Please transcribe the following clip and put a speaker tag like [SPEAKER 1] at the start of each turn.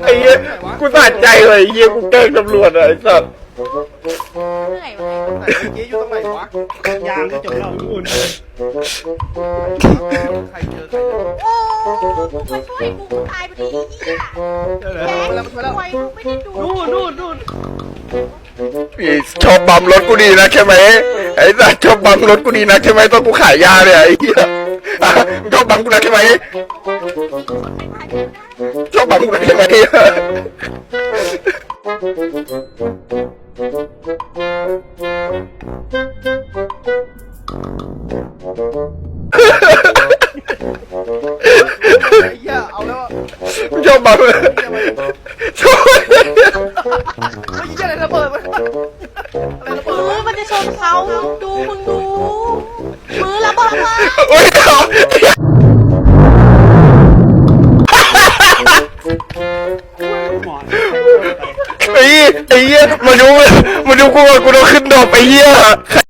[SPEAKER 1] ไอ้เหี้ยกูสะใจเลยไอ้เหี้ยกูแกล้งตำรวจอะไอ้สัส
[SPEAKER 2] เหนื่อยวะ
[SPEAKER 3] ไหนเจ๊อยู่ตรงไหนวะ
[SPEAKER 4] ยางก็จบแล้วคุณ
[SPEAKER 3] ใครเจอใครเจอ
[SPEAKER 2] โอ้มาช่วยกูตายพอดีเหี้ย
[SPEAKER 3] เจอ
[SPEAKER 2] แก
[SPEAKER 3] แล้ว
[SPEAKER 2] ป่วยไม่ได้ดู
[SPEAKER 4] นู่น
[SPEAKER 1] พี่ชอบบัมรถกูดีนะใช่ไหมไอ้สัสชอบบัมรถกูดีนะใช่ไหมต้องกูขายยาเนี่ยไอ้เหี้ยอ่ะมึงชอบบัมกูนะใช่ไหมชอบบัมกูนะใช่ไหม
[SPEAKER 3] ไอ้เหี้ยเอาแล้ว
[SPEAKER 1] มึงชอบบัมชอบ
[SPEAKER 3] ไอ้เหี้ยอะไรระเบิดวะอะไรระเบิด
[SPEAKER 2] มือมันจะชนเขามึงดูมือระเบิดว่ะ
[SPEAKER 1] โอ้ยเขา
[SPEAKER 4] หมอน
[SPEAKER 1] ไอ้เหี้ยมาดูกูก่อนกูต้องขึ้นดอกไอ้เหี้ย